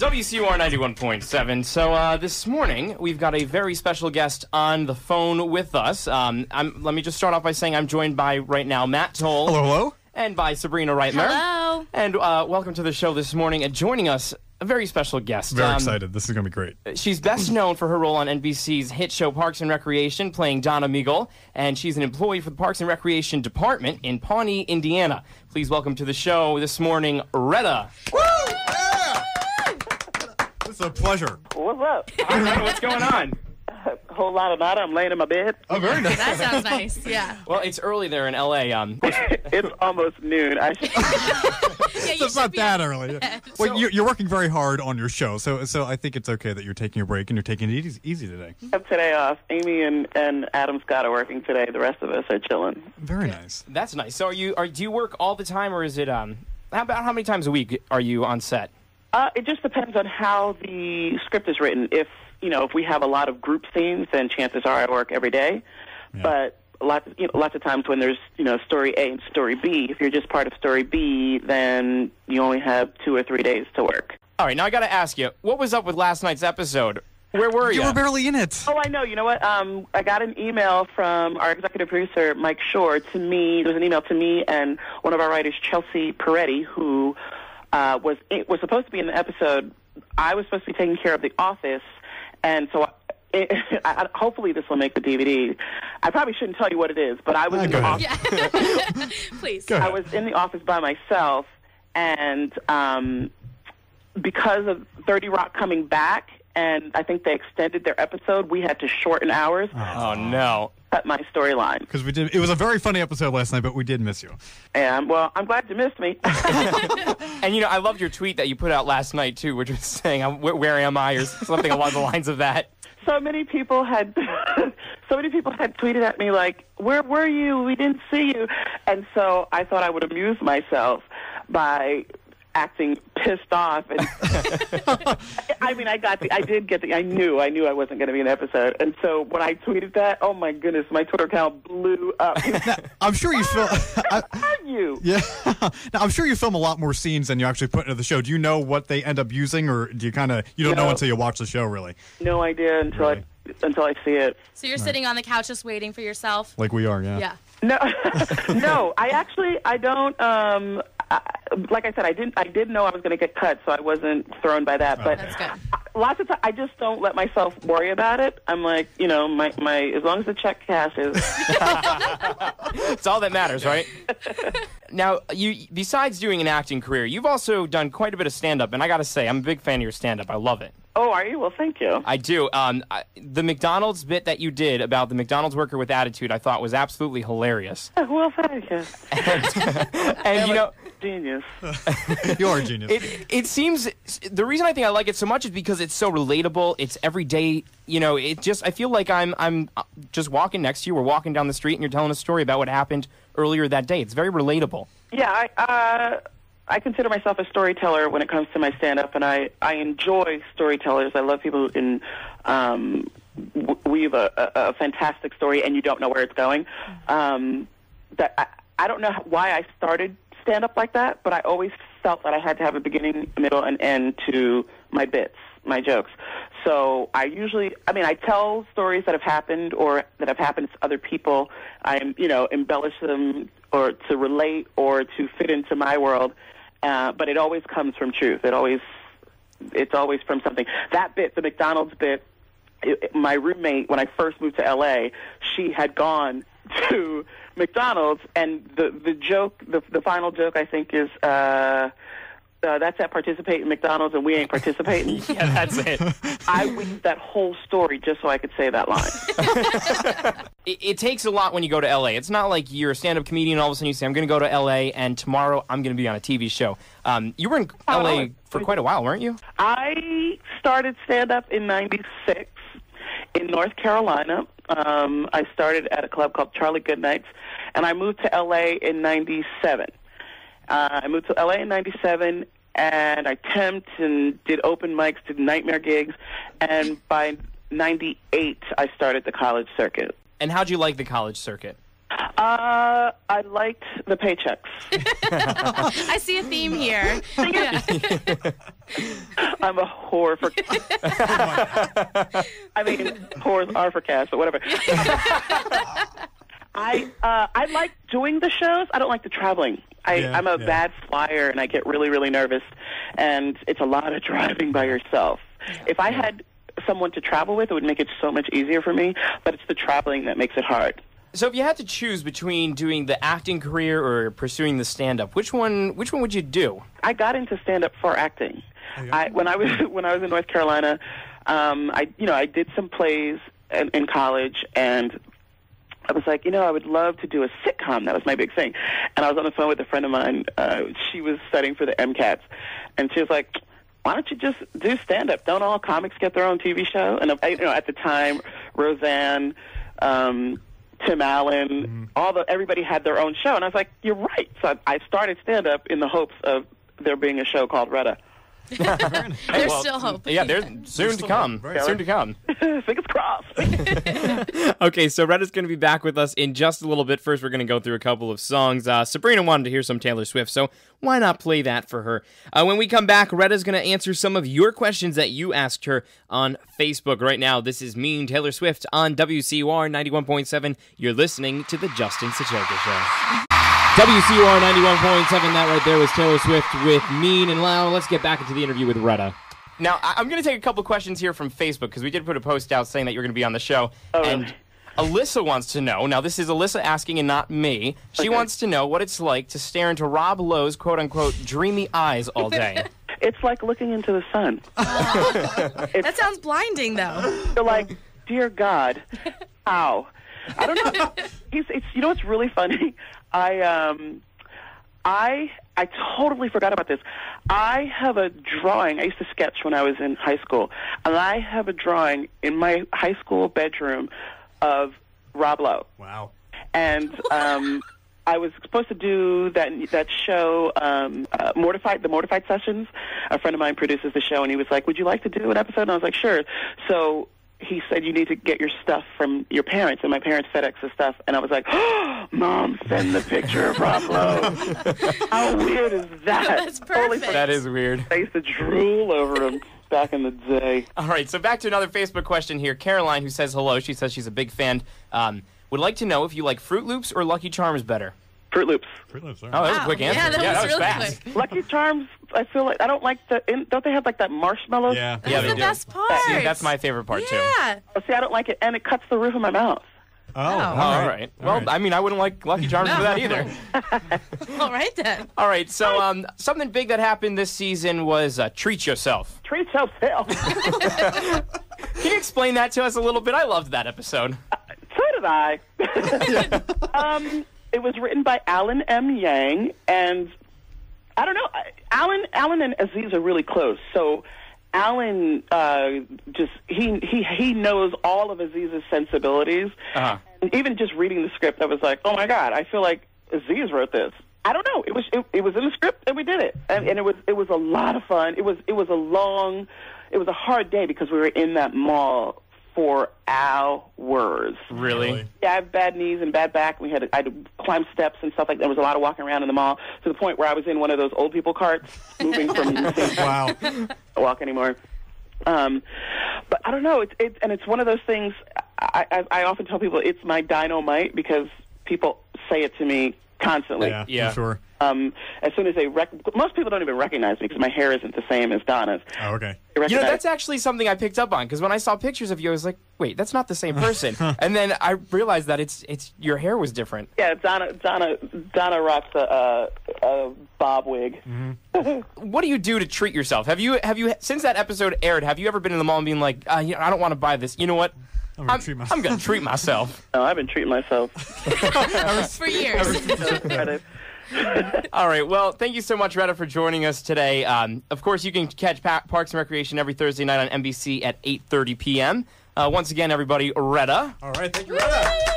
WCUR 91.7. So this morning, we've got a very special guest on the phone with us. Let me just start off by saying I'm joined by, right now, Matt Toll. Hello, hello. And by Sabrina Reitmer. Hello. And welcome to the show this morning. And joining us, a very special guest. Very excited. This is going to be great. She's best known for her role on NBC's hit show Parks and Recreation, playing Donna Meagle. And she's an employee for the Parks and Recreation Department in Pawnee, Indiana. Please welcome to the show this morning, Retta. Woo! Yeah! It's a pleasure. What's up? All right, what's going on? A whole lot of nada. I'm laying in my bed. Oh, very nice. That sounds nice, yeah. Well, it's early there in L.A. It's almost noon. Yeah, So it's not that early. Well, you're working very hard on your show, so I think it's okay that you're taking a break and you're taking it easy today. I have today off. Amy and Adam Scott are working today. The rest of us are chilling. Very nice. That's nice. So do you work all the time, or is it how many times a week are you on set? It just depends on how the script is written. If we have a lot of group scenes, then chances are I work every day. Yeah. But lots of times when there's story A and story B, if you're just part of story B, then you only have 2 or 3 days to work. All right, now I got to ask you, what was up with last night's episode? Where were you? You were barely in it. Oh, I know. You know what? I got an email from our executive producer, Mike Shore, to me. There was an email to me and one of our writers, Chelsea Peretti, who was supposed to be in the episode. I was supposed to be taking care of The Office, and so hopefully this will make the DVD. I probably shouldn't tell you what it is, but I was in the office. Yeah. Please. I was in the office by myself, and because of 30 Rock coming back, and I think they extended their episode, we had to shorten hours. Oh, no. Cut my storyline. Because we did. It was a very funny episode last night, but we did miss you. And, well, I'm glad you missed me. And, I loved your tweet that you put out last night, too, which was saying, where am I, or something along the lines of that. So many people had tweeted at me like, where were you? We didn't see you. And so I thought I would amuse myself by acting pissed off. And I knew I wasn't going to be in an episode. And so when I tweeted that, oh my goodness, my Twitter account blew up. Now, I'm sure you film. You? Yeah. Now, I'm sure you film a lot more scenes than you actually put into the show. Do you know what they end up using, or do you don't know until you watch the show, really? No idea until I see it. So you're sitting on the couch just waiting for yourself? Like we are, yeah. Yeah. No, no. I don't. Like I said, I didn't know I was going to get cut, so I wasn't thrown by that. But That's good. Lots of times, I just don't let myself worry about it. I'm like, my as long as the check cashes. It's all that matters, right? Now, besides doing an acting career, you've also done quite a bit of stand-up, and I got to say, I'm a big fan of your stand-up. I love it. Oh, are you? Well, thank you. I do. The McDonald's bit that you did about the McDonald's worker with attitude, I thought was absolutely hilarious. Well, thank you. And Genius. You are a genius. It seems the reason I think I like it so much is because it's so relatable. It's everyday. I feel like I'm just walking next to you. We're walking down the street, and you're telling a story about what happened earlier that day. It's very relatable. Yeah, I consider myself a storyteller when it comes to my stand-up, and I enjoy storytellers. I love people who can weave a fantastic story, and you don't know where it's going. I don't know why I started stand-up like that, but I always felt that I had to have a beginning, middle, and end to my bits, my jokes. So I tell stories that have happened or that have happened to other people. I embellish them or to relate or to fit into my world. But it always comes from truth. It's always from something. That bit, the McDonald's bit, my roommate, when I first moved to L.A., she had gone to McDonald's, and the joke, the final joke, I think, is that's that participate in McDonald's and we ain't participating. Yeah, that's it. I weaved that whole story just so I could say that line. It takes a lot when you go to L.A. It's not like you're a stand-up comedian and all of a sudden you say, I'm going to go to L.A. and tomorrow I'm going to be on a TV show. You were in L.A. for quite a while, weren't you? I started stand-up in '96 in North Carolina. I started at a club called Charlie Goodnights, and I moved to L.A. in '97. I moved to L.A. in '97, and I temped and did open mics, did nightmare gigs, and by '98 I started the college circuit. And how'd you like the college circuit? I liked the paychecks. I see a theme here. Yeah. I'm a whore for. I mean, whores are for cash, but whatever. I like doing the shows. I don't like the traveling. I'm a bad flyer, and I get really, really nervous. And it's a lot of driving by yourself. If I had someone to travel with, it would make it so much easier for me. But it's the traveling that makes it hard. So if you had to choose between doing the acting career or pursuing the stand-up, which one would you do? I got into stand-up for acting. When I was in North Carolina, I did some plays in college, and I was like, I would love to do a sitcom. That was my big thing. And I was on the phone with a friend of mine. She was studying for the MCATs, and she was like, why don't you just do stand-up? Don't all comics get their own TV show? And at the time, Roseanne, Tim Allen, everybody had their own show, and I was like, you're right. So I started stand-up in the hopes of there being a show called Retta. There's still hope. Yeah, there's soon to come. Soon to come. Fingers crossed. Okay, so Retta's going to be back with us in just a little bit. First, we're going to go through a couple of songs. Sabrina wanted to hear some Taylor Swift, so why not play that for her? When we come back, Retta's going to answer some of your questions that you asked her on Facebook. Right now, this is Mean Taylor Swift on WCUR 91.7. You're listening to The Justin Sochovka Show. WCUR 91.7, that right there was Taylor Swift with Mean. And now let's get back into the interview with Retta. Now, I'm going to take a couple questions here from Facebook, because we did put a post out saying that you're going to be on the show. Oh, and Alyssa wants to know, now this is Alyssa asking and not me, she wants to know what it's like to stare into Rob Lowe's quote-unquote dreamy eyes all day. It's like looking into the sun. That sounds blinding, though. You're like, dear God, ow. I don't know. You know what's really funny? I totally forgot about this. I have a drawing. I used to sketch when I was in high school, and I have a drawing in my high school bedroom of Rob Lowe. Wow. And I was supposed to do that show, the Mortified Sessions. A friend of mine produces the show, and he was like, would you like to do an episode? And I was like, sure. So he said, you need to get your stuff from your parents, and my parents FedEx the stuff, and I was like, oh, Mom, send the picture of Rob Lowe. How weird is that? That's perfect. That is weird. I used to drool over him back in the day. All right, so back to another Facebook question here. Caroline, who says hello, she says she's a big fan, would like to know if you like Fruit Loops or Lucky Charms better. Fruit Loops. Fruit Loops, Oh, that was a quick answer. Yeah, that was really fast. quick. Lucky Charms, I feel like, I don't like don't they have like that marshmallow? Yeah. That's Yeah, they the do. best part. See, that's my favorite part, too. Yeah. Oh, see, I don't like it, and it cuts the roof of my mouth. Oh, All right. Well, I mean, I wouldn't like Lucky Charms for that either. All right, then. All right, so something big that happened this season was Treat Yourself. Treat yourself. Can you explain that to us a little bit? I loved that episode. So did I. It was written by Alan M. Yang, and I don't know. Alan and Aziz are really close. So Alan he knows all of Aziz's sensibilities. Uh-huh. And even just reading the script, I was like, oh my God, I feel like Aziz wrote this. I don't know. It was in the script, and we did it, and it was a lot of fun. It was a hard day because we were in that mall for hours. Really? Yeah, I have bad knees and bad back. I had to climb steps and stuff like that. There was a lot of walking around in the mall to the point where I was in one of those old people carts moving from Wow. I don't walk anymore. But I don't know. It's one of those things. I often tell people it's my dynamite because people say it to me constantly. Yeah, for sure. As soon as most people don't even recognize me because my hair isn't the same as Donna's. Oh, okay. That's actually something I picked up on, because when I saw pictures of you, I was like, wait, that's not the same person. And then I realized that it's your hair was different. Yeah, Donna rocks a bob wig. Mm-hmm. What do you do to treat yourself? Have you since that episode aired, have you ever been in the mall and being like, I don't want to buy this. You know what? I'm going to treat myself. No, I've been treating myself. For years. All right. Well, thank you so much, Retta, for joining us today. Of course, you can catch Parks and Recreation every Thursday night on NBC at 8:30 p.m. Once again, everybody, Retta. All right. Thank you, Retta.